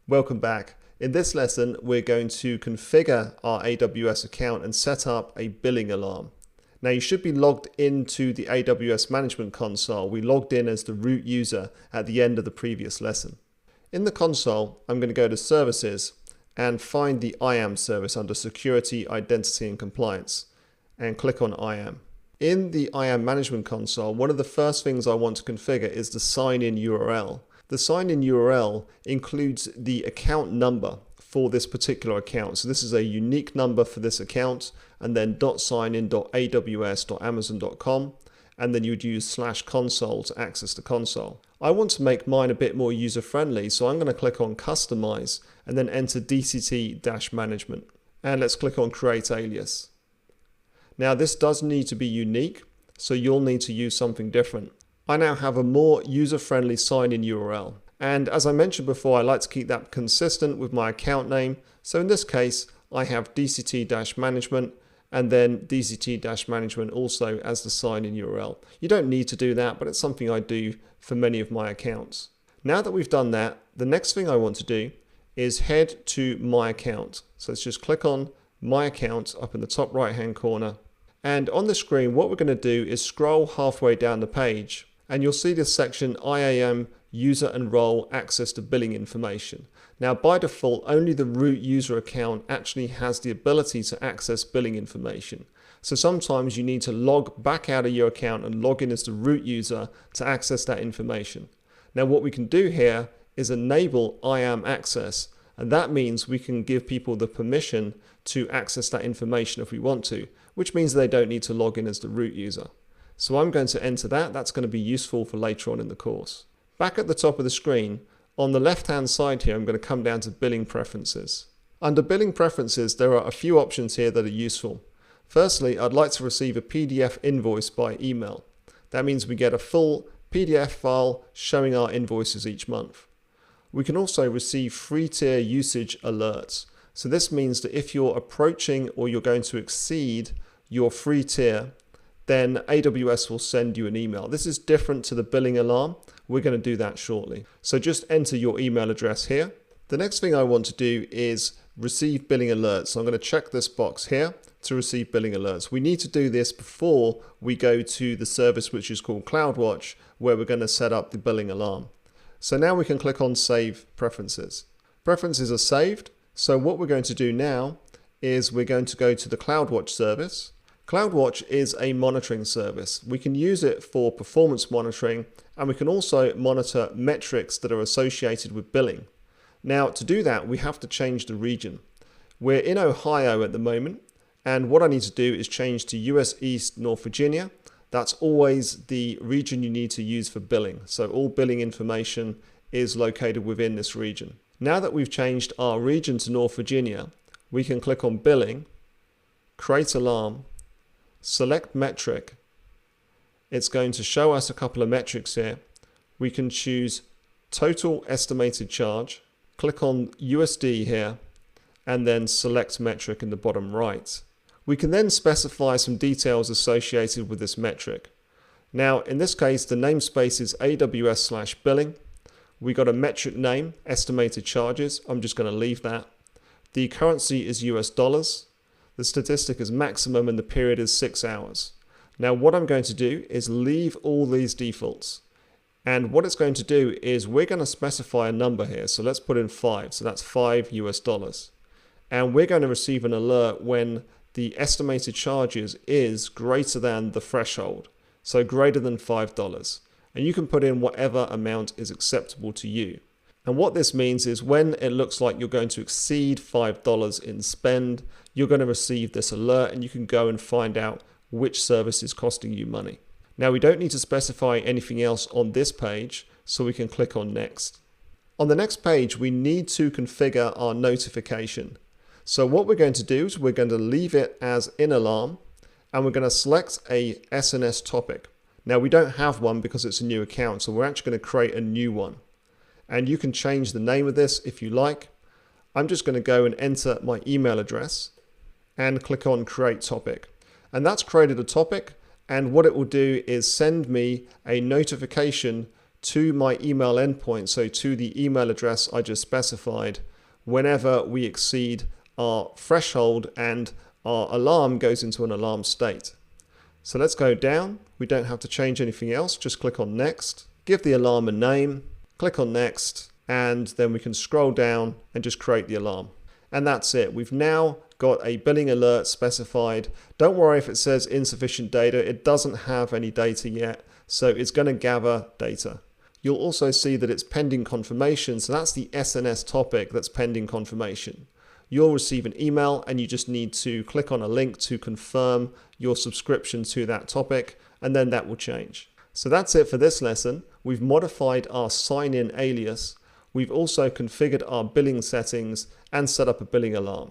Welcome back. In this lesson, we're going to configure our AWS account and set up a billing alarm. Now you should be logged into the AWS Management Console. We logged in as the root user at the end of the previous lesson. In the console, I'm going to go to Services and find the IAM service under Security, Identity and Compliance and click on IAM. In the IAM Management Console, one of the first things I want to configure is the sign-in URL. The sign-in URL includes the account number for this particular account. So this is a unique number for this account, and then .signin.aws.amazon.com, and then you'd use /console to access the console. I want to make mine a bit more user-friendly, so I'm going to click on Customize and then enter DCT-management. And let's click on Create Alias. Now this does need to be unique, so you'll need to use something different. I now have a more user-friendly sign-in URL. And as I mentioned before, I like to keep that consistent with my account name. So in this case, I have DCT-management and then DCT-management also as the sign-in URL. You don't need to do that, but it's something I do for many of my accounts. Now that we've done that, the next thing I want to do is head to My Account. So let's just click on My Account up in the top right-hand corner. And on the screen, what we're going to do is scroll halfway down the page. And you'll see this section, IAM user and role access to billing information. Now by default, only the root user account actually has the ability to access billing information. So sometimes you need to log back out of your account and log in as the root user to access that information. Now what we can do here is enable IAM access, and that means we can give people the permission to access that information if we want to, which means they don't need to log in as the root user. So I'm going to enter that. That's going to be useful for later on in the course. Back at the top of the screen, on the left-hand side here, I'm going to come down to Billing Preferences. Under Billing Preferences, there are a few options here that are useful. Firstly, I'd like to receive a PDF invoice by email. That means we get a full PDF file showing our invoices each month. We can also receive free tier usage alerts. So this means that if you're approaching or you're going to exceed your free tier, then AWS will send you an email. This is different to the billing alarm. We're going to do that shortly. So just enter your email address here. The next thing I want to do is receive billing alerts. So I'm going to check this box here to receive billing alerts. We need to do this before we go to the service which is called CloudWatch, where we're going to set up the billing alarm. So now we can click on Save Preferences. Preferences are saved. So what we're going to do now is we're going to go to the CloudWatch service. CloudWatch is a monitoring service. We can use it for performance monitoring, and we can also monitor metrics that are associated with billing. Now to do that, we have to change the region. We're in Ohio at the moment, and what I need to do is change to US East North Virginia. That's always the region you need to use for billing. So all billing information is located within this region. Now that we've changed our region to North Virginia, we can click on Billing, Create Alarm, select Metric. It's going to show us a couple of metrics here. We can choose Total Estimated Charge, click on USD here, and then select Metric in the bottom right. We can then specify some details associated with this metric. Now in this case, the namespace is AWS/billing. We got a metric name, estimated charges. I'm just going to leave that. The currency is US dollars. The statistic is maximum and the period is 6 hours. Now what I'm going to do is leave all these defaults. And what it's going to do is we're going to specify a number here. So let's put in 5. So that's 5 US dollars. And we're going to receive an alert when the estimated charges is greater than the threshold. So greater than $5. And you can put in whatever amount is acceptable to you. And what this means is when it looks like you're going to exceed $5 in spend, you're going to receive this alert and you can go and find out which service is costing you money. Now we don't need to specify anything else on this page, so we can click on Next. On the next page, we need to configure our notification. So what we're going to do is we're going to leave it as in alarm, and we're going to select a SNS topic. Now we don't have one because it's a new account, so we're actually going to create a new one. And you can change the name of this if you like. I'm just going to go and enter my email address and click on Create Topic. And that's created a topic, and what it will do is send me a notification to my email endpoint, so to the email address I just specified, whenever we exceed our threshold and our alarm goes into an alarm state. So let's go down. We don't have to change anything else. Just click on next, give the alarm a name, click on next, and then we can scroll down and just create the alarm. And that's it. We've now got a billing alert specified. Don't worry if it says insufficient data. It doesn't have any data yet, so it's going to gather data. You'll also see that it's pending confirmation. So that's the SNS topic that's pending confirmation. You'll receive an email and you just need to click on a link to confirm your subscription to that topic, and then that will change. So that's it for this lesson. We've modified our sign-in alias. We've also configured our billing settings and set up a billing alarm.